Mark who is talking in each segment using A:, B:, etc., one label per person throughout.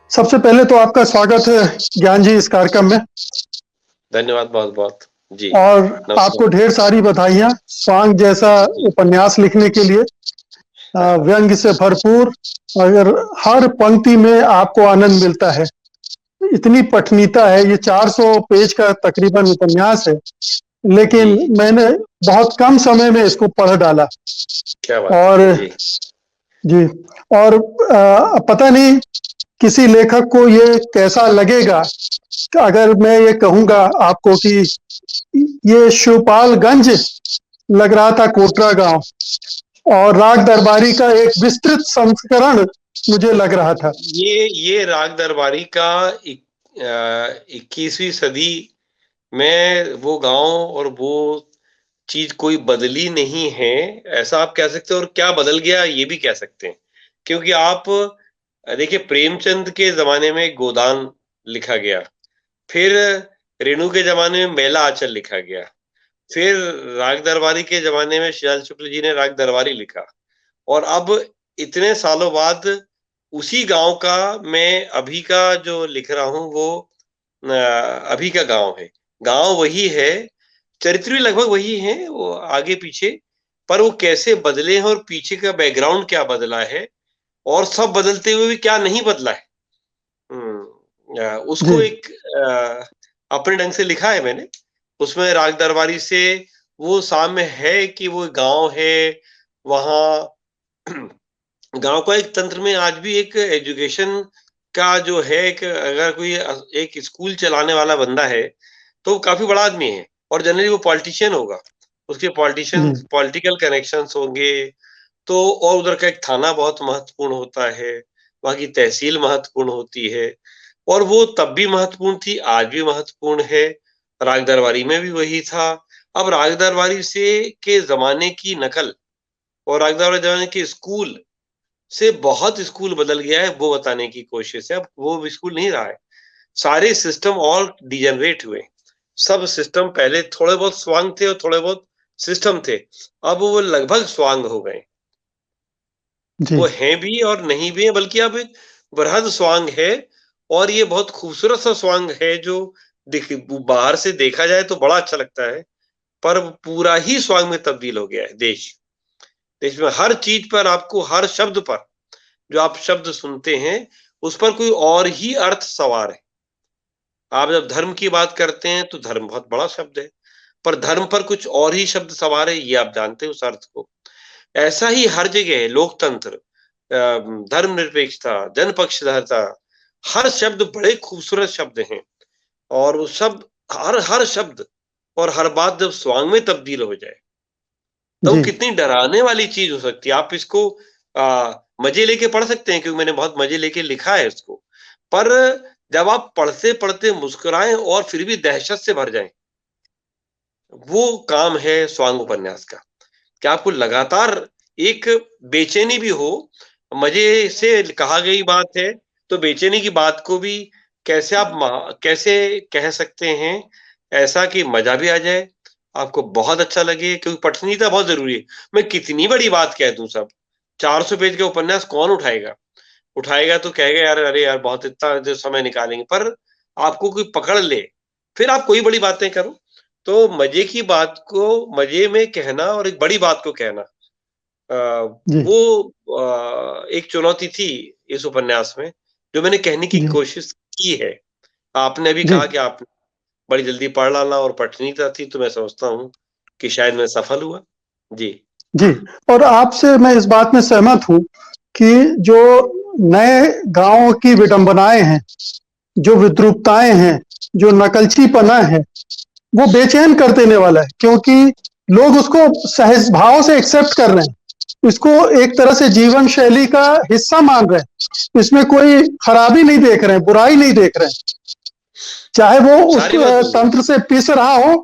A: सबसे पहले तो आपका स्वागत है ज्ञान जी इस कार्यक्रम में।
B: धन्यवाद बहुत बहुत। जी,
A: और
B: नमस्कार।
A: आपको ढेर सारी बधाइयाँ स्वांग जैसा
B: जी,
A: उपन्यास लिखने के लिए। व्यंग्य से भरपूर, अगर हर पंक्ति में आपको आनंद मिलता है। इतनी पठनीयता है, ये 400 पेज का तकरीबन उपन्यास है,
B: जी,
A: लेकिन
B: जी,
A: मैंने बहुत कम समय में इसको पढ़ डाला।
B: क्या बात
A: और
B: है। जी,
A: जी, और पता नहीं किसी लेखक को ये कैसा लगेगा अगर मैं ये कहूंगा आपको कि ये शिवपालगंज लग रहा था, कोटरा गांव, और राग दरबारी का एक विस्तृत संस्करण मुझे लग रहा था।
B: ये राग दरबारी का 21वीं सदी में वो गांव और वो चीज कोई बदली नहीं है, ऐसा आप कह सकते हो। और क्या बदल गया ये भी कह सकते हैं, क्योंकि आप देखिए प्रेमचंद के जमाने में गोदान लिखा गया, फिर रेणु के जमाने में मेला आंचल लिखा गया, फिर राग दरबारी के जमाने में शियाल शुक्ल जी ने राग दरबारी लिखा, और अब इतने सालों बाद उसी गांव का मैं अभी का जो लिख रहा हूँ वो अभी का गांव है। गांव वही है, चरित्र भी लगभग वही है, वो आगे पीछे, पर वो कैसे बदले हैं और पीछे का बैकग्राउंड क्या बदला है, और सब बदलते हुए भी क्या नहीं बदला है। उसको
A: जी,
B: एक अपने ढंग से लिखा है मैंने। उसमें राग दरबारी से वो साम्य है कि वो गांव है वहाँ। गांव का एक तंत्र में आज भी एक एजुकेशन का जो है, एक अगर कोई एक स्कूल चलाने वाला बंदा है तो वो काफी बड़ा आदमी है, और जनरली वो पॉलिटिशियन होगा, उसके पॉलिटिशियन
A: जी,
B: पॉलिटिकल कनेक्शंस होंगे। तो और उधर का एक थाना बहुत महत्वपूर्ण होता है, वहाँ की तहसील महत्वपूर्ण होती है, और वो तब भी महत्वपूर्ण थी, आज भी महत्वपूर्ण है। राग दरबारी में भी वही था। अब राग दरबारी से के जमाने की नकल और राग दरबारी जमाने के स्कूल से बहुत स्कूल बदल गया है, वो बताने की कोशिश है। अब वो स्कूल नहीं रहा है, सारे सिस्टम और डिजेनरेट हुए। सब सिस्टम पहले थोड़े बहुत स्वांग थे और थोड़े बहुत सिस्टम थे, अब वो लगभग स्वांग हो गए।
A: जी,
B: वो हैं भी और नहीं भी है, बल्कि अब एक वृहद स्वांग है, और ये बहुत खूबसूरत सा स्वांग है जो बाहर से देखा जाए तो बड़ा अच्छा लगता है, पर पूरा ही स्वांग में तब्दील हो गया है। देश देश में हर चीज पर, आपको हर शब्द पर, जो आप शब्द सुनते हैं उस पर कोई और ही अर्थ सवार है। आप जब धर्म की बात करते हैं तो धर्म बहुत बड़ा शब्द है, पर धर्म पर कुछ और ही शब्द सवार है, ये आप जानते हैं उस अर्थ को। ऐसा ही हर जगह है, लोकतंत्र, धर्मनिरपेक्षता, जनपक्षधरता, हर शब्द बड़े खूबसूरत शब्द हैं, और वो शब्द, हर हर शब्द और हर बात जब स्वांग में तब्दील हो जाए तो वो
A: जी,
B: कितनी डराने वाली चीज हो सकती है। आप इसको मजे लेके पढ़ सकते हैं, क्योंकि मैंने बहुत मजे लेके लिखा है इसको, पर जब आप पढ़ते पढ़ते मुस्कुराएं और फिर भी दहशत से भर जाएं, वो काम है स्वांग उपन्यास का। क्या आपको लगातार एक बेचैनी भी हो, मजे से कहा गई बात है, तो बेचैनी की बात को भी कैसे आप कैसे कह सकते हैं ऐसा कि मजा भी आ जाए, आपको बहुत अच्छा लगे, क्योंकि पठनीयता बहुत जरूरी है। मैं कितनी बड़ी बात कह दूं, सब 400 पेज का उपन्यास कौन उठाएगा? उठाएगा तो कहेगा यार, अरे यार बहुत इतना जो समय निकालेंगे, पर आपको कोई पकड़ ले, फिर आप कोई बड़ी बातें करो। तो मजे की बात को मजे में कहना और एक बड़ी बात को कहना,
A: जी,
B: वो एक चुनौती थी इस उपन्यास में, जो मैंने कहने की
A: जी,
B: कोशिश की है। आपने अभी
A: जी,
B: कहा कि आप बड़ी जल्दी पढ़ डाला और पठनीयता थी, तो मैं समझता हूँ कि शायद मैं सफल हुआ। जी।
A: जी। और आपसे मैं इस बात में सहमत हूँ कि जो नए गांवों की विडंबनाएं हैं, जो विद्रूपताएं हैं, जो नकलचीपना है, वो बेचैन कर देने वाला है, क्योंकि लोग उसको सहज भाव से एक्सेप्ट कर रहे हैं। इसको एक तरह से जीवन शैली का हिस्सा मान रहे हैं। इसमें कोई खराबी नहीं देख रहे हैं, बुराई नहीं देख रहे हैं, चाहे वो उस
B: सारी बात वही है,
A: तंत्र से पिस रहा हो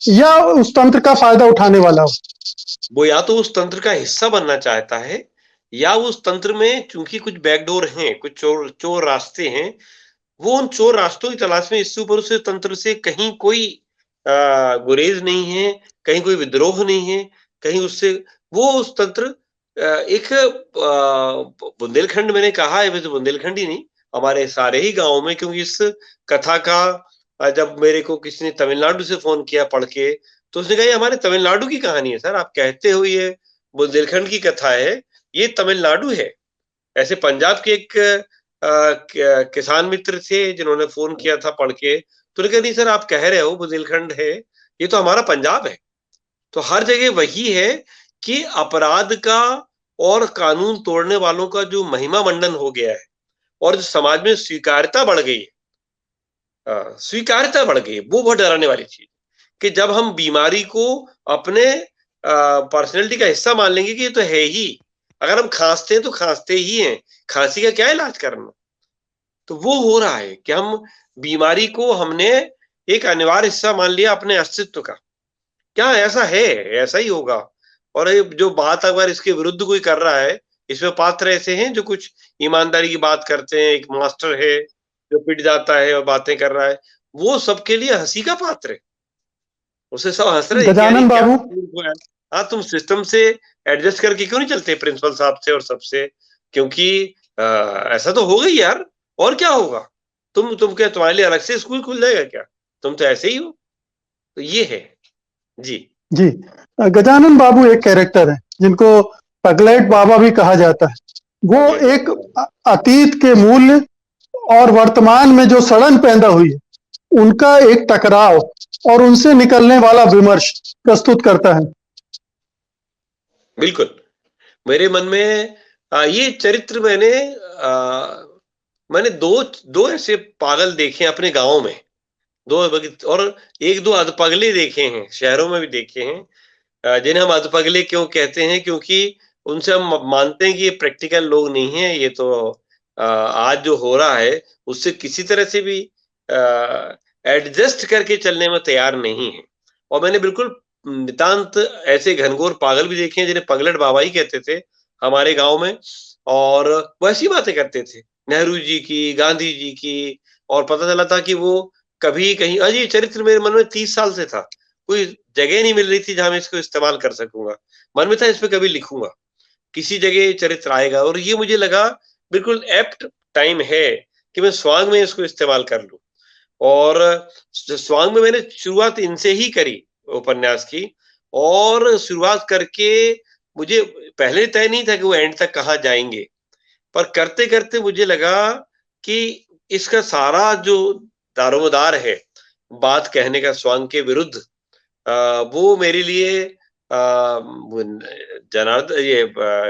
A: या उस तंत्र का फायदा उठाने वाला हो।
B: वो या तो उस तंत्र का हिस्सा बनना चाहता है, या उस तंत्र में चूंकि कुछ बैकडोर हैं, कुछ चोर चोर रास्ते हैं, वो उन चोर रास्तों की तलाश में, इससे ऊपर उस तंत्र से कहीं कोई गुरेज नहीं है, कहीं कोई विद्रोह नहीं है, कहीं उससे वो उस तंत्र एक बुंदेलखंड मैंने कहा है, वैसे बुंदेलखंड ही नहीं, हमारे सारे ही गाँव में, क्योंकि इस कथा का जब मेरे को किसी ने तमिलनाडु से फ़ोन किया पढ़ के, तो उसने कहा ये हमारे तमिलनाडु की कहानी है सर, आप कहते हो ये बुंदेलखंड की कथा है, ये तमिलनाडु है। ऐसे पंजाब के एक किसान मित्र थे जिन्होंने फ़ोन किया था पढ़ के, तो उन्होंने कहा नहीं सर आप कह रहे हो बुंदेलखंड है, ये तो हमारा पंजाब है। तो हर जगह वही है कि अपराध का और कानून तोड़ने वालों का जो महिमा मंडन हो गया है और जो समाज में स्वीकार्यता बढ़ गई है, स्वीकार्यता बढ़ गई है, वो बहुत डराने वाली चीज कि जब हम बीमारी को अपने पर्सनैलिटी का हिस्सा मान लेंगे कि ये तो है ही, अगर हम खांसते हैं तो खांसते ही हैं, खांसी का क्या इलाज करना। तो वो हो रहा है कि हम बीमारी को हमने एक अनिवार्य हिस्सा मान लिया अपने अस्तित्व का। क्या ऐसा है? ऐसा ही होगा। और ये जो बात अगर इसके विरुद्ध कोई कर रहा है, इसमें पात्र ऐसे हैं जो कुछ ईमानदारी की बात करते हैं, एक मास्टर है जो पिट जाता है और बातें कर रहा है, वो सबके लिए हंसी का पात्र है। उससे सब हंस रहे हैं कि अरे
A: गजानन
B: क्या
A: बाबू,
B: हुआ है? हाँ, तुम सिस्टम से एडजस्ट करके क्यों नहीं चलते प्रिंसिपल साहब से और सबसे? क्योंकि ऐसा तो होगा ही यार, और क्या होगा? तुम क्या, तुम्हारे लिए अलग से स्कूल खुल जाएगा क्या? तुम तो ऐसे ही हो। तो ये है। जी।
A: जी, गजानन बाबू एक कैरेक्टर है जिनको पगलेट बाबा भी कहा जाता है। वो
B: पगलेट
A: एक
B: बाबा।
A: अतीत के मूल्य और वर्तमान में जो सड़न पैदा हुई है उनका एक टकराव और उनसे निकलने वाला विमर्श प्रस्तुत करता है।
B: बिल्कुल। मेरे मन में ये चरित्र मैंने दो दो ऐसे पागल देखे हैं अपने गाँव में। 2 और 1-2 अधपगले देखे हैं, शहरों में भी देखे हैं। जिन्हें हम अधपगले क्यों कहते हैं? क्योंकि उनसे हम मानते हैं कि ये प्रैक्टिकल लोग नहीं हैं, ये तो आज जो हो रहा है, उससे किसी तरह से भी एडजस्ट करके चलने में तैयार नहीं हैं। और मैंने बिल्कुल नितांत ऐसे घनघोर पागल भी देखे हैं, जिन्हें पगलट बाबा ही कहते थे, हमारे गाँव में, और वो ऐसी बातें करते थे, नेहरू जी की, गांधी जी की, और पता चला था कि वो कभी कहीं ये चरित्र मेरे मन में 30 साल से था। कोई जगह नहीं मिल रही थी जहाँ मैं इसको इस्तेमाल कर सकूँगा। मन में था इस पे कभी लिखूँगा, किसी जगह ये चरित्र आएगा, और ये मुझे लगा बिल्कुल एप्ट टाइम है कि मैं स्वांग में इसको इस्तेमाल कर लूँ। और स्वांग में मैंने शुरुआत इनसे ही करी उपन्यास की, और शुरुआत करके मुझे पहले तय नहीं था कि वो एंड तक कहाँ जाएँगे। पर करते-करते मुझे लगा कि इसका सारा जो दारोमदार है, बात कहने का स्वांग के विरुद्ध, वो मेरे लिए मुन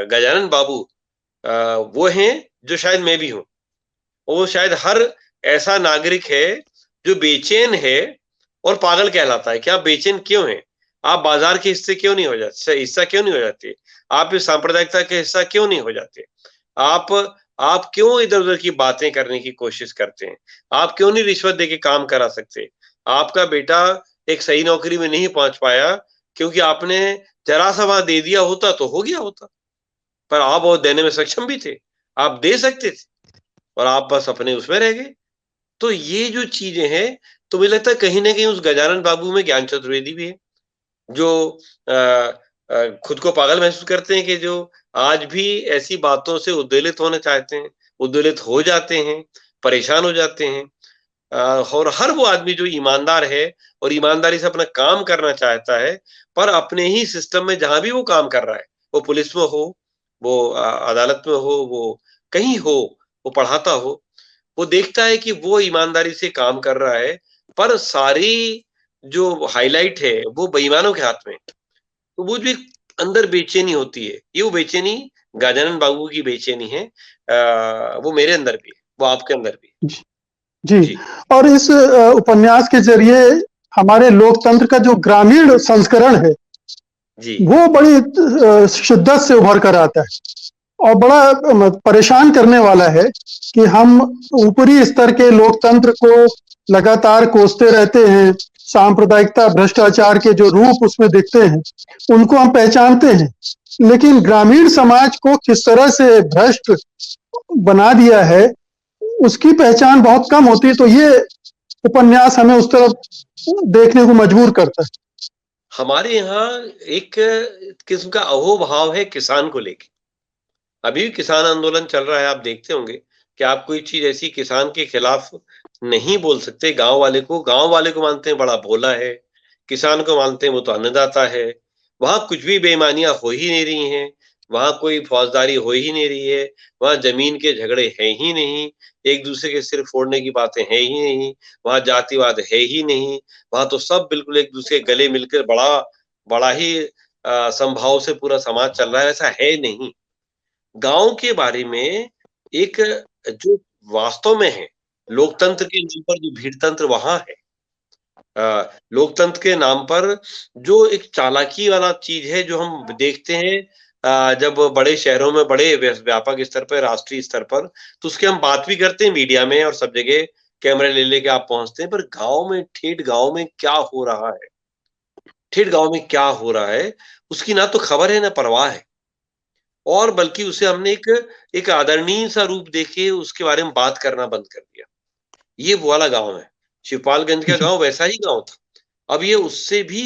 B: गजानन बाबू वो हैं जो शायद मैं भी हूँ। वो शायद हर ऐसा नागरिक है जो बेचैन है और पागल कहलाता है कि आप बेचैन क्यों हैं? आप बाज़ार के हिस्से क्यों नहीं हो जाते, हिस्सा क्यों नहीं हो जाते? आप इस सांप्रदायिकता के हिस्सा क्यों नहीं हो जाते? आप आप क्यों इधर-उधर की बातें करने की कोशिश करते हैं? आप क्यों नहीं रिश्वत देके काम करा सकते? आपका बेटा एक सही नौकरी में नहीं पहुँच पाया क्योंकि आपने ज़रा-सा वहाँ दे दिया होता तो हो गया होता। पर आप वो देने में सक्षम भी थे। आप दे सकते थे और आप बस अपने उसमें रह गए। तो ये जो चीज़ें हैं, तो मुझे लगता है कहीं न कहीं उस गजानन बाबू में ज्ञान चतुर्वेदी भी है, जो अ खुद को पागल महसूस करते हैं कि जो आज भी ऐसी बातों से उद्वेलित होना चाहते हैं, उद्वेलित हो जाते हैं, परेशान हो जाते हैं। और हर वो आदमी जो ईमानदार है और ईमानदारी से अपना काम करना चाहता है, पर अपने ही सिस्टम में जहाँ भी वो काम कर रहा है, वो पुलिस में हो, वो अदालत में हो, वो कहीं हो, वो पढ़ाता हो, वो देखता है कि वो ईमानदारी से काम कर रहा है, पर सारी जो हाइलाइट है, वो बेईमानों के हाथ में है। तो वो जो एक अंदर बेचैनी होती है, ये वो बेचैनी गजानन बाबू की बेचैनी है। वो मेरे अंदर भी है, वो आपके अंदर भी है।
A: जी, जी।
B: जी,
A: और इस उपन्यास के जरिए हमारे लोकतंत्र का जो ग्रामीण संस्करण है,
B: जी,
A: वो बड़ी शिद्दत से उभर कर आता है और बड़ा परेशान करने वाला है कि हम ऊपरी स्तर के लोकतंत्र को लगातार कोसते रहते हैं। सांप्रदायिकता, भ्रष्टाचार के जो रूप उसमें दिखते हैं, उनको हम पहचानते हैं। लेकिन ग्रामीण समाज को किस तरह से भ्रष्ट बना दिया है, उसकी पहचान बहुत कम होती है। तो ये उपन्यास हमें उस तरफ देखने को मजबूर करता है।
B: हमारे यहाँ एक किस्म का अहोभाव है किसान को लेके। अभी भी किसान आंदोलन चल रहा है, आप देखते होंगे। कि आप कोई चीज़ ऐसी किसान के खिलाफ नहीं बोल सकते। गाँव वाले को मानते हैं बड़ा भोला है, किसान को मानते हैं वो तो अन्नदाता है। वहाँ कुछ भी बेईमानियाँ हो ही नहीं रही हैं, वहाँ कोई फौजदारी हो ही नहीं रही है, वहाँ ज़मीन के झगड़े हैं ही नहीं, एक-दूसरे के सिर फोड़ने की बातें हैं ही नहीं, वहाँ जातिवाद है ही नहीं, वहाँ तो सब बिल्कुल एक-दूसरे के गले मिलकर बड़ा ही समभाव से पूरा समाज चल रहा है, ऐसा है नहीं। गाँव के बारे में एक जो वास्तव में है, लोकतंत्र के नाम पर जो भीड़तंत्र वहाँ है, लोकतंत्र के नाम पर जो एक चालाकी वाला चीज़ है जो हम देखते हैं जब बड़े शहरों में बड़े व्यापक स्तर पर, राष्ट्रीय स्तर पर, तो उसकी हम बात भी करते हैं मीडिया में और सब जगह कैमरे ले लेके आप पहुँचते हैं, पर गाँव में ठेठ गाँव में क्या हो रहा है? ठेठ गाँव में क्या हो रहा है, उसकी ना तो खबर है ना परवाह है। और बल्कि उसे हमने एक आदरणीय सा रूप देके उसके बारे में बात करना बंद कर दिया। ये वो वाला गाँव है। शिवपालगंज का
A: जी
B: गाँव वैसा ही गाँव था। अब ये उससे भी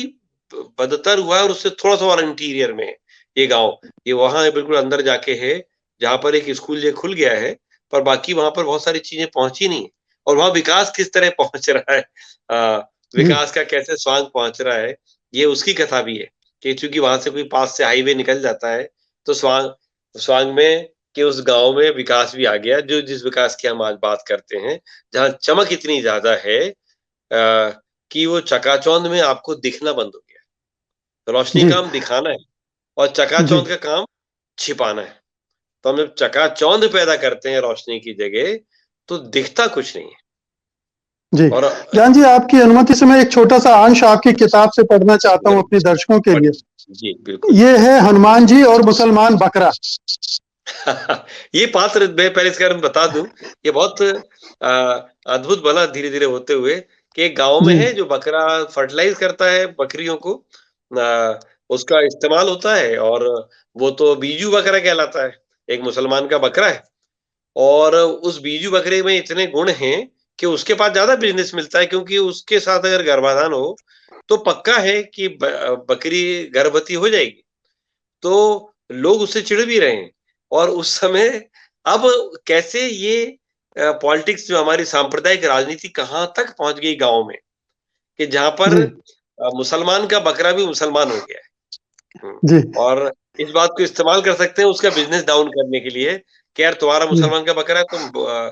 B: बदतर हुआ है और उससे थोड़ा-सा और इंटीरियर में है ये गाँव। ये वहाँ बिल्कुल अंदर जाके है, जहाँ पर एक स्कूल ये खुल गया है, पर बाकी वहाँ पर बहुत सारी चीज़ें पहुँची नहीं है। और वहाँ विकास किस तरह पहुँच रहा है
A: जी
B: विकास का कैसे स्वांग पहुँच रहा है, ये उसकी कथा भी है कि चूँकि वहाँ से कोई पास से हाईवे निकल जाता है, तो स्वांग स्वांग में कि उस गाँव में विकास भी आ गया, जो जिस विकास की हम आज बात करते हैं, जहाँ चमक इतनी ज़्यादा है कि वो चकाचौंध में आपको दिखना बंद हो गया है। रोशनी
A: जी
B: का काम दिखाना है और
A: जी
B: चकाचौंध का काम छिपाना है। तो हम जब चकाचौंध पैदा करते हैं रोशनी की जगह, तो दिखता कुछ नहीं है
A: जी
B: और
A: ज्ञान जी, आपकी अनुमति से मैं एक छोटा सा अंश आपकी किताब से पढ़ना चाहता हूँ
B: ज़रूर
A: अपने दर्शकों के लिए।
B: जी, बिल्कुल।
A: ये है हनुमान जी और मुसलमान बकरा।
B: ये पात्र मैं पहले इसके बारे में बता दूँ, ये बहुत अद्भुत बना धीरे-धीरे होते हुए कि एक गाँव में
A: जी
B: है जो बकरा फर्टिलाइज़ करता है बकरियों को उसका इस्तेमाल होता है और वो तो बीजू बकरा कहलाता है। एक मुसलमान का बकरा है और उस बीजू बकरे में इतने गुण हैं कि उसके पास ज़्यादा बिज़नेस मिलता है क्योंकि उसके साथ अगर गर्भाधान हो, तो पक्का है कि बकरी गर्भवती हो जाएगी। तो लोग उससे चिढ़ भी रहे हैं और उस समय अब कैसे ये पॉलिटिक्स जो हमारी सांप्रदायिक राजनीति कहाँ तक पहुँच गई गाँव में, कि जहाँ पर
A: जी
B: मुसलमान का बकरा भी मुसलमान हो गया है।
A: जी
B: और इस बात को इस्तेमाल कर सकते हैं उसका बिज़नेस डाउन करने के लिए कि यार तुम्हारा
A: जी
B: मुसलमान का बकरा है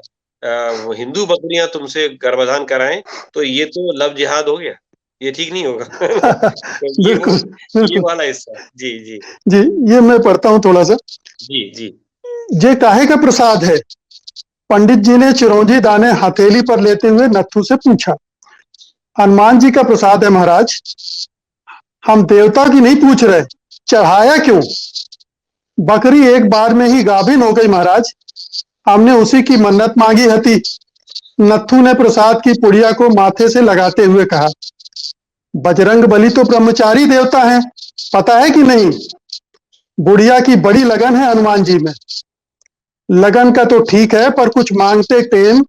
B: हिंदू बकरियाँ तुमसे गर्भाधान कराएँ, तो ये तो लव जिहाद हो गया। ये ठीक नहीं होगा। है ना? तो
A: बिल्कुल
B: ये
A: बिल्कुल।
B: वाला हिस्सा। जी, जी।
A: जी ये मैं पढ़ता हूँ थोड़ा सा।
B: जी, जी।
A: ये काहे का प्रसाद है? पंडित जी ने चिरौंजी दाने हथेली पर लेते हुए नत्थू से पूछा। हनुमान जी का प्रसाद है महाराज। हम देवता की नहीं पूछ रहे, चढ़ाया क्यों? बकरी एक बार में ही गाभिन हो गई महाराज। हमने उसी की मन्नत मांगी हती। नत्थू ने प्रसाद की पुड़िया को माथे से लगाते हुए कहा। बजरंग बली तो ब्रह्मचारी देवता हैं, पता है कि नहीं? बुढ़िया की बड़ी लगन है हनुमान जी में। लगन का तो ठीक है, पर कुछ मांगते टेम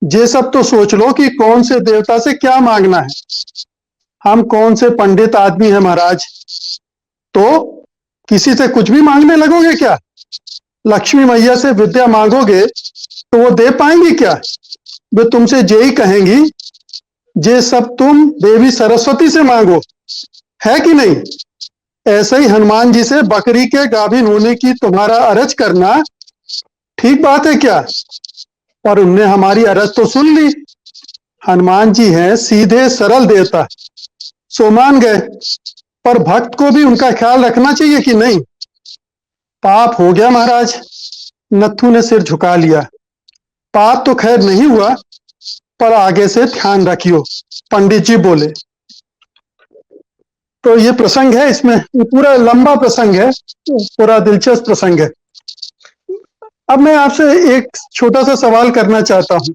A: ये सब तो सोच लो कि कौन से देवता से क्या मांगना है। हम कौन से पंडित आदमी है महाराज? तो किसी से कुछ भी मांगने लगोगे क्या? लक्ष्मी मैया से विद्या मांगोगे तो वो दे पाएंगी क्या? वे तुमसे यही कहेंगी, ये सब तुम देवी सरस्वती से मांगो, है कि नहीं? ऐसे ही हनुमान जी से बकरी के गाभिन होने की तुम्हारा अरज करना ठीक बात है क्या? और उनने हमारी अरज तो सुन ली। हनुमान जी हैं सीधे सरल देवता, सो मान गए। पर भक्त को भी उनका ख्याल रखना चाहिए कि नहीं? पाप हो गया महाराज। नत्थू ने सिर झुका लिया। पाप तो खैर नहीं हुआ, पर आगे से ध्यान रखियो, पंडित जी बोले। तो ये प्रसंग है, इसमें ये पूरा लंबा प्रसंग है, पूरा दिलचस्प प्रसंग है। अब मैं आपसे एक छोटा सा सवाल करना चाहता हूँ।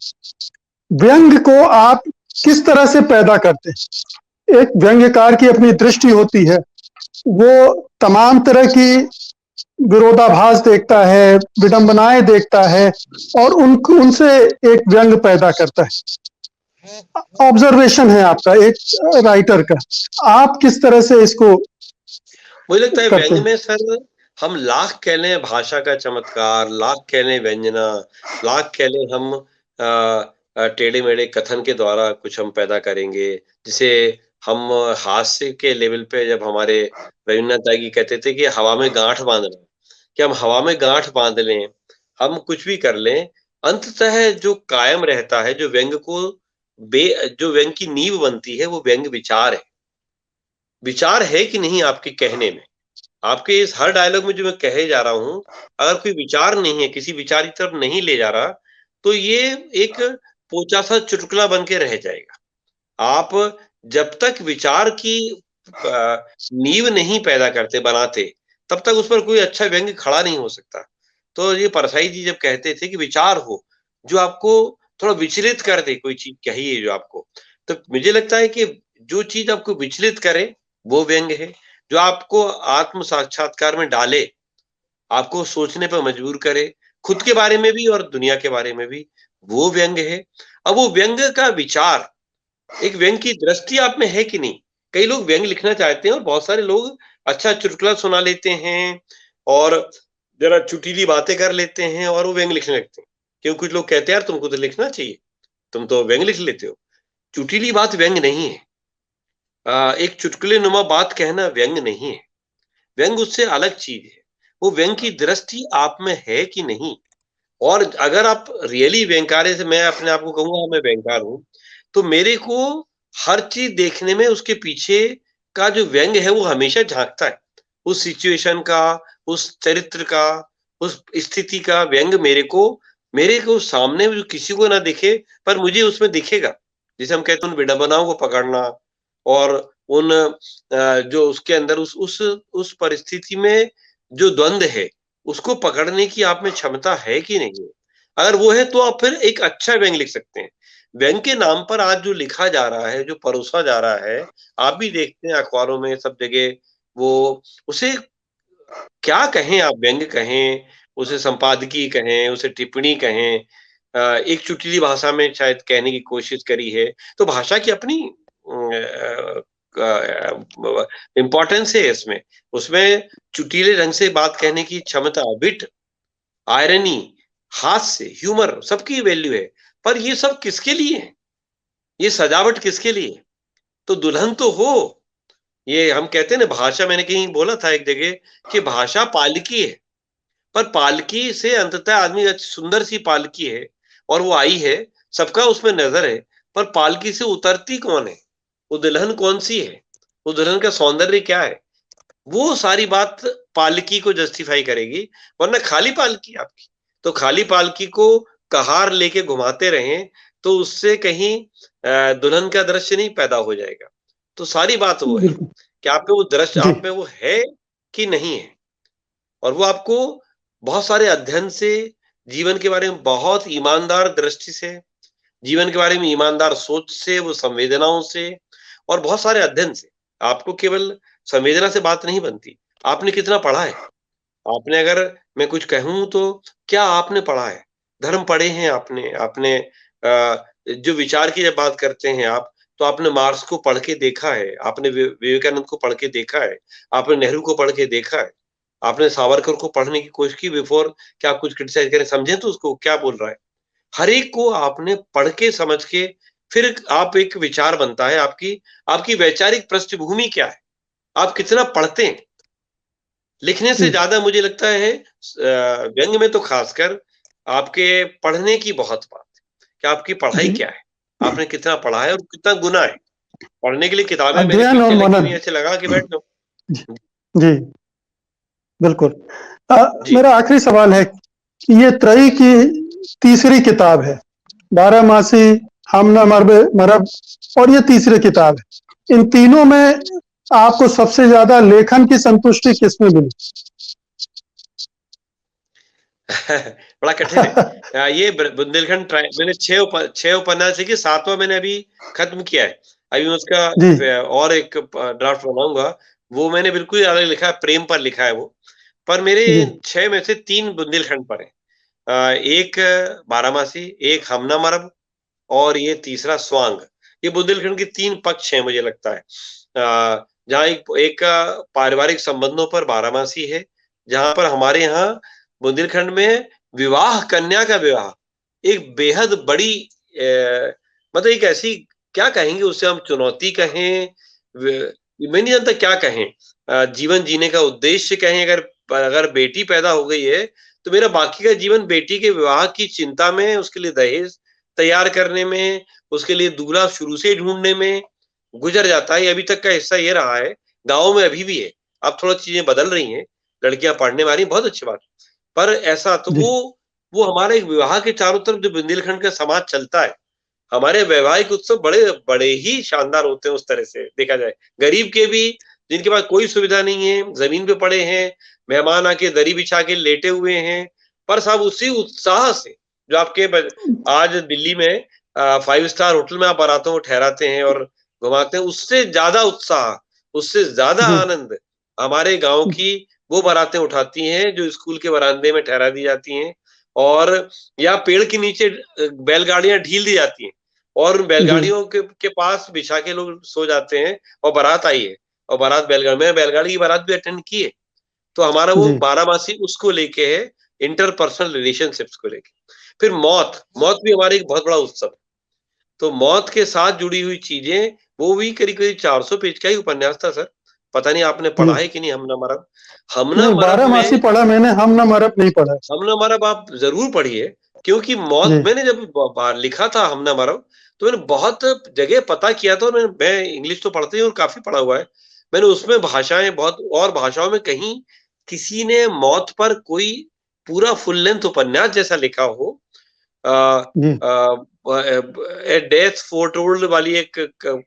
A: व्यंग को आप किस तरह से पैदा करते हैं? एक व्यंग्यकार की अपनी दृष्टि होती है, वो तमाम तरह की विरोधाभास देखता है, विडंबनाएं देखता है और उनसे एक व्यंग पैदा करता है। ऑब्जर्वेशन है आपका, एक राइटर का। आप किस तरह से इसको
B: मुझे लगता है
A: करते
B: व्यंग
A: हैं?
B: में सर हम लाख कह लें भाषा का चमत्कार, लाख कह लें व्यंजना, लाख कह लें हम टेढ़े-मेढ़े कथन के द्वारा कुछ हम पैदा करेंगे, जिसे हम हास्य के लेवल पे जब हमारे रवीन्द्रनाथ टैगोर कहते थे कि हवा में गाँठ बाँधना, कि हम हवा में गाँठ बाँध लें, हम कुछ भी कर लें, अंततः जो कायम रहता है, जो व्यंग की नींव बनती है, वो व्यंग विचार है। विचार है कि नहीं आपके कहने में? आपके इस हर डायलॉग में जो मैं कहे जा रहा हूँ, अगर कोई विचार नहीं है, किसी विचार की तरफ नहीं ले जा रहा, तो ये एक पोचा-सा चुटकुला बन के रह जाएगा। आप जब तक विचार की नींव नहीं पैदा करते, बनाते, तब तक उस पर कोई अच्छा व्यंग्य खड़ा नहीं हो सकता। तो ये परसाई जी जब कहते थे कि विचार हो, जो आपको थोड़ा विचलित कर दे, कोई चीज़ कही है जो आपको, तो मुझे लगता है कि जो चीज़ आपको विचलित करे, वो व्यंग्य है। जो आपको आत्म साक्षात्कार में डाले, आपको सोचने पे मजबूर करे, खुद के बारे में भी और दुनिया के बारे में भी, वो व्यंग्य है। अब वो व्यंग्य का विचार, एक व्यंग्य की दृष्टि आप में है कि नहीं? कई लोग व्यंग्य लिखना चाहते हैं और बहुत सारे लोग अच्छा चुटकुला सुना लेते हैं और ज़रा चुटीली बातें कर लेते हैं और वो व्यंग्य लिखने लगते हैं। क्यों कुछ लोग कहते हैं यार तुमको तो लिखना चाहिए, तुम तो व्यंग्य लिख लेते हो। चुटीली बात व्यंग्य नहीं है। एक चुटकुलेनुमा बात कहना व्यंग्य नहीं है। व्यंग्य उससे अलग चीज़ है। वो व्यंग्य की दृष्टि आप में है कि नहीं? और अगर आप रियली व्यंग्यकार से मैं अपने आप को कहूँगा मैं व्यंग्यकार हूँ, तो मेरे को हर चीज़ देखने में उसके पीछे का जो व्यंग्य है वो हमेशा झाँकता है। उस सिचुएशन का, उस चरित्र का, उस स्थिति का व्यंग्य मेरे को सामने जो किसी को ना दिखे, पर मुझे उसमें दिखेगा। जिसे हम कहते हैं उन विडंबनाओं को पकड़ना और उन जो उसके अंदर उस परिस्थिति में जो द्वंद है, उसको पकड़ने की आप में क्षमता है कि नहीं है? अगर वो है तो आप फिर एक अच्छा व्यंग्य लिख सकते हैं। व्यंग्य के नाम पर आज जो लिखा जा रहा है, जो परोसा जा रहा है, आप भी देखते हैं अखबारों में सब जगह वो उसे क्या कहें आप व्यंग्य कहें, उसे संपादकीय कहें, उसे टिप्पणी कहें एक चुटली भाषा में शायद कहने की कोशिश करी है। तो भाषा की अपनी इम्पोर्टेंस है इसमें। उसमें चुटीले ढंग से बात कहने की क्षमता, विट, आयरनी, हास्य, ह्यूमर सबकी वैल्यू है। पर ये सब किसके लिए है? ये सजावट किसके लिए है? तो दुल्हन तो हो। ये हम कहते हैं ना भाषा मैंने कहीं बोला था एक जगह कि भाषा पालकी है। पर पालकी से अंततः आदमी सुंदर सी पालकी है और वो आई है, सबका उसमें नज़र है, पर पालकी से उतरती कौन है? वो दुल्हन कौन-सी है? वो दुल्हन का सौंदर्य क्या है? वो सारी बात पालकी को जस्टिफाई करेगी, वरना खाली पालकी आपकी। तो खाली पालकी को कहार लेके घुमाते रहें, तो उससे कहीं दुल्हन का दृश्य नहीं पैदा हो जाएगा। तो सारी बात वो है
A: बिल्कुल।
B: कि आप में वो दृश्य
A: जी,
B: आप में वो है कि नहीं है? और वो आपको बहुत सारे अध्ययन से, जीवन के बारे में बहुत ईमानदार दृष्टि से, जीवन के बारे में ईमानदार सोच से, वो संवेदनाओं से और बहुत सारे अध्ययन से। आपको केवल संवेदना से बात नहीं बनती। आपने कितना पढ़ा है? आपने अगर मैं कुछ कहूँ तो क्या आपने पढ़ा है? धर्म पढ़े हैं आपने, आपने जो विचार की जब बात करते हैं आप, तो आपने मार्क्स को पढ़ के देखा है, आपने विवेकानंद को पढ़ के देखा है, आपने नेहरू को पढ़ के देखा है, आपने सावरकर को पढ़ने की कोशिश की बिफोर कि आप कुछ क्रिटिसाइज़ करें, समझें तो उसको क्या बोल रहा है। हर एक को आपने पढ़ के समझ के फिर आप एक विचार बनता है आपकी आपकी वैचारिक पृष्ठभूमि क्या है? आप कितना पढ़ते हैं? लिखने से
A: जी,
B: ज़्यादा मुझे लगता है व्यंग्य में तो ख़ासकर आपके पढ़ने की बहुत बात है, कि आपकी पढ़ाई
A: जी।
B: क्या है? आपने कितना पढ़ा है और कितना गुना है? पढ़ने के लिए किताबें मेरे
A: अध्ययन और
B: पीछे लगी हुई
A: मनन।
B: हैं, ऐसे लगा के बैठ जाओ।
A: जी, जी, बिल्कुल।
B: जी।
A: मेरा आखिरी सवाल है कि ये त्रयी की तीसरी किताब है। बारहमासी, हम न मरब और ये तीसरी किताब है। इन तीनों में आपको सबसे ज्यादा लेखन की संतुष्टि किसमें मिली?
B: बड़ा कठिन है। ये बुंदेलखंड ट्राय मैंने 6 उपन्यास लिखे, 7वां मैंने अभी खत्म किया है। अभी मैं उसका
A: जी,
B: और एक ड्राफ्ट बनाऊँगा। वो मैंने बिल्कुल अलग लिखा है, प्रेम पर लिखा है वो। पर मेरे
A: जी,
B: 6 में से 3 बुंदेलखंड पर हैं। एक बारामासी, एक हम ना मरब और ये तीसरा स्वांग। ये बुंदेलखंड के 3 पक्ष हैं मुझे लगता है। जहाँ एक एक पारिवारिक संबंधों पर बारामासी है, जहां पर हमारे यहाँ बुंदेलखंड में विवाह, कन्या का विवाह एक बेहद बड़ी मतलब एक ऐसी, क्या कहेंगे उसे हम, चुनौती कहें, मैं नहीं जानता क्या कहें, जीवन जीने का उद्देश्य कहें। अगर अगर बेटी पैदा हो गई है तो मेरा बाकी का जीवन बेटी के विवाह की चिंता में, उसके लिए दहेज तैयार करने में, उसके लिए दूल्हा शुरू से ढूंढने में गुजर जाता है। अभी तक का हिस्सा ये रहा है, गाँव में अभी भी है। अब थोड़ा चीजें बदल रही हैं, लड़कियां पढ़ने में आ रही, बहुत अच्छी बात। पर ऐसा तो
A: जी
B: वो हमारे एक विवाह के चारों तरफ जो बुंदेलखंड का समाज चलता है, हमारे वैवाहिक उत्सव बड़े बड़े ही शानदार होते हैं। उस तरह से देखा जाए, गरीब के भी, जिनके पास कोई सुविधा नहीं है, जमीन पे पड़े हैं, मेहमान आके दरी बिछा के लेटे हुए हैं, पर सब उसी उत्साह से जो आपके आज दिल्ली में 5 स्टार होटल में आप बारातों को ठहराते हैं और घुमाते हैं, उससे ज्यादा उत्साह, उससे ज्यादा
A: जी
B: आनंद हमारे गांव की वो बारातें उठाती हैं जो स्कूल के बरामदे में ठहरा दी जाती हैं, और या पेड़ के नीचे बैलगाड़ियां ढील दी जाती हैं और उन
A: जी
B: बैलगाड़ियों के पास बिछा के लोग सो जाते हैं और बारात आई है, और बारात बैलगाड़ी, मैंने बैलगाड़ी की बारात भी अटेंड की है। तो हमारा वो
A: जी
B: बारामासी उसको लेके है, इंटरपर्सनल रिलेशनशिप्स को लेके। फिर मौत, मौत भी हमारे एक बहुत बड़ा उत्सव है। तो मौत के साथ जुड़ी हुई चीजें, वो भी करीब करीब 400 पेज का ही उपन्यास था सर। पता नहीं आपने पढ़ा
A: जी
B: है कि नहीं, हमना मरब। हमना
A: नहीं,
B: मरब में,
A: बारहमासी पढ़ा मैंने, हम ना मरब नहीं पढ़ा।
B: हमना मरब आप जरूर पढ़िए, क्योंकि मौत,
A: जी
B: मैंने जब लिखा था हमना मरब, तो मैंने बहुत जगह पता किया था, और मैं इंग्लिश तो पढ़ती हूँ और काफी पढ़ा हुआ है। मैंने उसमें भाषाएं बहुत, और भाषाओं में कहीं किसी ने मौत पर कोई पूरा फुल लेंथ उपन्यास जैसा लिखा हो।
A: जी
B: ए डेथ फोरटोल्ड वाली एक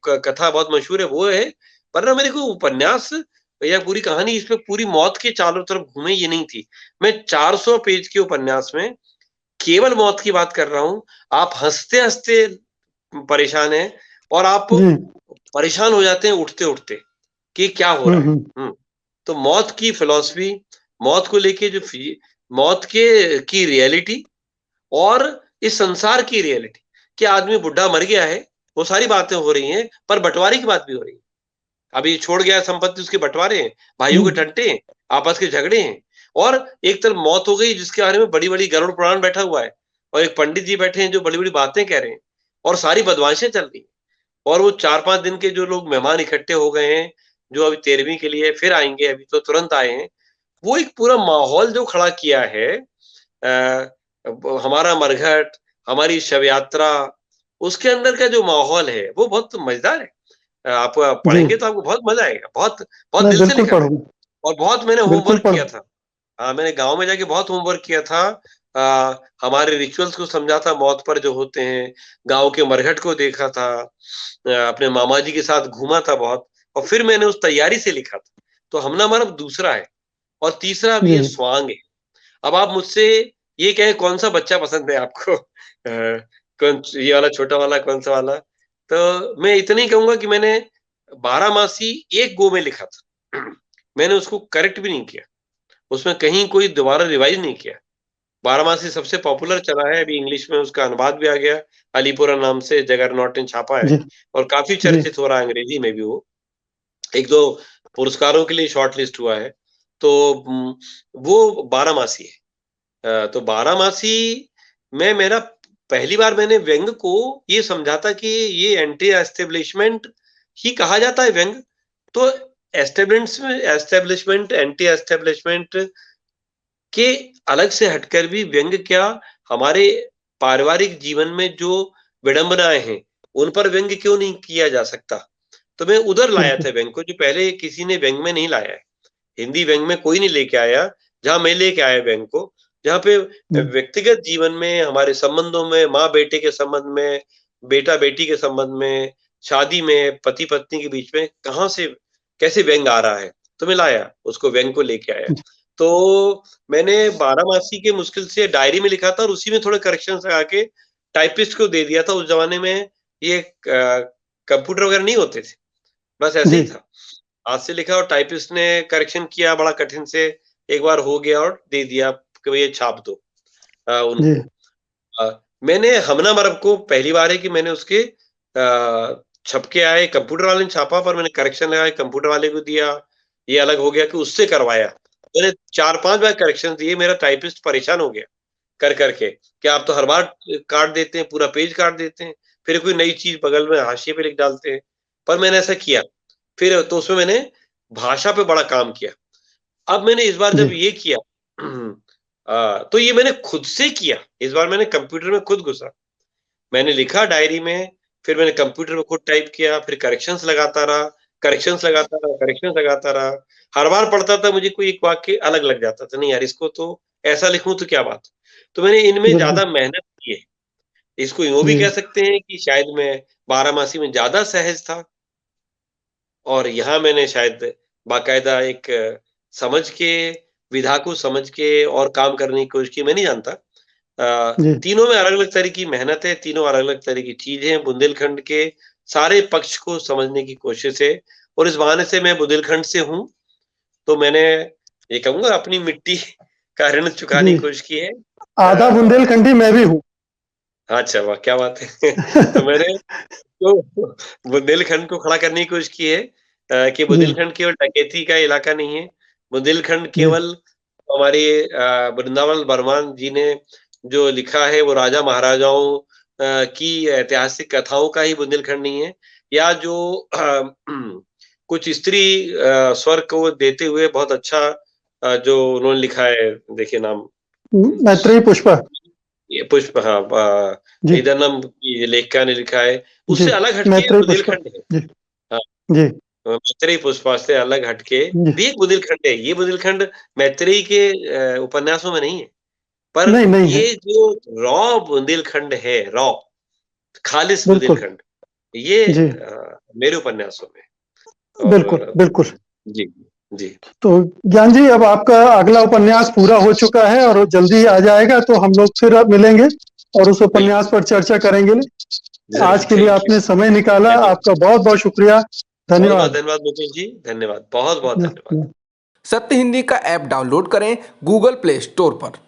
B: कथा बहुत मशहूर है, वो है। पर ना मेरे को उपन्यास या पूरी कहानी, इसमें पूरी मौत के चारों तरफ घूमे, ये नहीं थी। मैं 400 पेज के उपन्यास में केवल मौत की बात कर रहा हूं। आप हंसते हंसते परेशान हैं, और आप
A: जी
B: परेशान हो जाते हैं उठते उठते कि क्या हो रहा है।
A: हम्म।
B: तो मौत की फिलॉसफी, मौत को लेके जो मौत के की रियलिटी, और इस संसार की रियलिटी, कि आदमी बुढ़ा मर गया है, वो सारी बातें हो रही हैं, पर बंटवारे की बात भी हो रही है। अभी छोड़ गया संपत्ति, उसके बंटवारे हैं, भाइयों के
A: हम्म,
B: टंटे हैं, आपस के झगड़े हैं। और एक तरफ मौत हो गई जिसके बारे में बड़ी बड़ी गरुड़ पुराण बैठा हुआ है, और एक पंडित जी बैठे हैं जो बड़ी बड़ी बातें कह रहे हैं, और सारी बदमाशें चल रही हैं। और वो 4-5 दिन के जो लोग मेहमान इकट्ठे हो गए हैं, जो अभी 13वीं के लिए फिर आएंगे, अभी तो तुरंत आए हैं, वो एक पूरा माहौल जो खड़ा किया है, हमारा मरघट, हमारी शव यात्रा, उसके अंदर का जो माहौल है वो बहुत मजेदार है। आप
A: जी
B: पढ़ेंगे तो आपको बहुत मजा आएगा, बहुत बहुत
A: मैं
B: दिल से
A: बिल्कुल
B: लिखा है।
A: पढ़ूंगा,
B: और बहुत मैंने
A: बिल्कुल
B: होमवर्क
A: पढ़।
B: किया था। हाँ, मैंने गांव में जाके बहुत होमवर्क किया था। हमारे रिचुअल्स को समझा था, मौत पर जो होते हैं, गांव के मरघट को देखा था, अपने मामा जी के साथ घूमा था बहुत, और फिर मैंने उस तैयारी से लिखा था। तो हमना मरब दूसरा है, और तीसरा भी
A: जी
B: ये स्वांग है। अब आप मुझसे ये कहें कौन सा बच्चा पसंद है आपको, कौन, ये वाला, छोटा वाला, कौन सा वाला, तो मैं इतना ही कहूंगा कि मैंने बारामासी एक गो में लिखा था। मैंने उसको करेक्ट भी नहीं किया, उसमें कहीं कोई दोबारा रिवाइज नहीं किया। बारामासी सबसे पॉपुलर चला है, अभी इंग्लिश में उसका अनुवाद भी आ गया, अलीपुरा नाम से जगरनॉट ने छापा है,
A: जी
B: और काफी
A: जी
B: चर्चित हो रहा है अंग्रेजी में भी। वो एक दो पुरस्कारों के लिए शॉर्ट लिस्ट हुआ है। तो वो बारामासी है। तो बारामासी में मेरा पहली बार मैंने व्यंग को ये समझा था कि ये एंटी एस्टेब्लिशमेंट ही कहा जाता है व्यंग। तो एस्टेब्लिशमेंट, एंटी एस्टेब्लिशमेंट के अलग से हटकर भी व्यंग क्या, हमारे पारिवारिक जीवन में जो विडंबनाएं हैं, उन पर व्यंग क्यों नहीं किया जा सकता। तो मैं उधर लाया था
A: बिल्कुल
B: व्यंग को, जो पहले किसी ने व्यंग में नहीं लाया है। हिंदी व्यंग में कोई नहीं लेके आया, जहां मैं लेके आया व्यंग को, जहां पे
A: जी
B: व्यक्तिगत जीवन में, हमारे संबंधों में, माँ बेटे के संबंध में, बेटा बेटी के संबंध में, शादी में, पति पत्नी के बीच में कहाँ से कैसे व्यंग आ रहा है, तो मैं लाया उसको, व्यंग को लेके आया। तो मैंने बारामासी के मुश्किल से डायरी में लिखा था, और उसी में थोड़े करेक्शन लगा के टाइपिस्ट को दे दिया था। उस जमाने में ये कंप्यूटर वगैरह नहीं होते थे, बस ऐसे
A: जी
B: ही था, हाथ से लिखा और टाइपिस्ट ने करेक्शन किया बड़ा कठिन से, एक बार हो गया और दे दिया कि भैया छाप दो
A: जी
B: उनको। मैंने हमना मरब को पहली बार है कि मैंने उसके छपके आए, कंप्यूटर वाले ने छापा, पर मैंने करेक्शन लगाया, कंप्यूटर वाले को दिया, ये अलग हो गया कि उससे करवाया। मैंने 4-5 बार करेक्शन दिए, मेरा टाइपिस्ट परेशान हो गया कर करके कि आप तो हर बार काट देते हैं, पूरा पेज काट देते हैं, फिर कोई नई चीज बगल में हाशिए पे लिख डालते हैं। पर मैंने ऐसा किया, फिर तो उसमें मैंने भाषा पे बड़ा काम किया। अब मैंने इस बार
A: जी
B: जब ये किया तो ये मैंने खुद से किया। इस बार मैंने कंप्यूटर में खुद घुसा, मैंने लिखा डायरी में, फिर मैंने कंप्यूटर में खुद टाइप किया, फिर करेक्शंस लगाता रहा, करेक्शंस लगाता रहा, करेक्शंस लगाता रहा। हर बार पढ़ता था मुझे कोई एक वाक्य अलग लग जाता था, नहीं यार इसको तो ऐसा लिखूं तो क्या बात। तो मैंने इनमें
A: बिल्कुल
B: ज्यादा मेहनत की है। इसको यूं भी
A: जी
B: कह सकते हैं कि शायद मैं बारामासी में ज्यादा सहज था, और यहाँ मैंने शायद बाकायदा एक समझ के, विधा को समझ के और काम करने की कोशिश की। मैं नहीं जानता,
A: जी
B: तीनों में अलग-अलग तरह की मेहनत है, तीनों अलग-अलग तरह की चीज़ें हैं। बुंदेलखंड के सारे पक्ष को समझने की कोशिश है, और इस बहाने से मैं बुंदेलखंड से हूँ, तो मैंने ये कहूँगा अपनी मिट्टी का ऋण चुकाने
A: जी
B: की कोशिश की है।
A: आधा
B: और
A: बुंदेलखंडी मैं भी हूँ।
B: अच्छा वाह! क्या बात है। तो मैंने तो बुंदेलखंड को खड़ा करने की कोशिश की है कि
A: जी
B: बुंदेलखंड केवल डकैती का इलाका नहीं है। बुंदेलखंड
A: जी
B: केवल हमारे वृंदावन बर्मन जी ने जो लिखा है वो राजा महाराजाओं की ऐतिहासिक कथाओं का ही बुंदेलखंड नहीं है, या जो कुछ स्त्री स्वर को देते हुए बहुत अच्छा जो उन्होंने लिखा है, देखिए नाम
A: मैत्रेयी पुष्पा
B: ये पुष्प, हाँ,
A: जी
B: इदनम की लेखिका ने लिखा है,
A: जी
B: उससे अलग हटके
A: मैत्रेयी पुष्पा
B: बुंदेलखंड है।
A: जी
B: हाँ,
A: जी
B: मैत्रेयी पुष्पा से अलग हटके
A: जी
B: भी एक बुंदेलखंड है। ये बुंदेलखंड मैत्रेयी के उपन्यासों में नहीं है, पर
A: नहीं नहीं है
B: ये जो रॉ बुंदेलखंड है, रॉ खालिस
A: बिल्कुल
B: बुंदेलखंड, ये
A: जी
B: मेरे उपन्यासों में।
A: बिल्कुल
B: और
A: बिल्कुल
B: जी, जी।
A: तो ज्ञान जी अब आपका अगला उपन्यास पूरा हो चुका है और जल्दी ही आ जाएगा, तो हम लोग फिर अब मिलेंगे और उस उपन्यास
B: बिल्कुल,
A: पर चर्चा करेंगे।
B: ज़रूर,
A: आज के लिए
B: थैंक यू।
A: आपने समय निकाला,
B: धन्यवाद।
A: आपका बहुत बहुत शुक्रिया।
B: बहुत-बहुत
A: धन्यवाद।
B: धन्यवाद मुकेश जी, धन्यवाद। बहुत-बहुत धन्यवाद।
C: सत्य हिंदी का ऐप डाउनलोड करें गूगल प्ले स्टोर पर।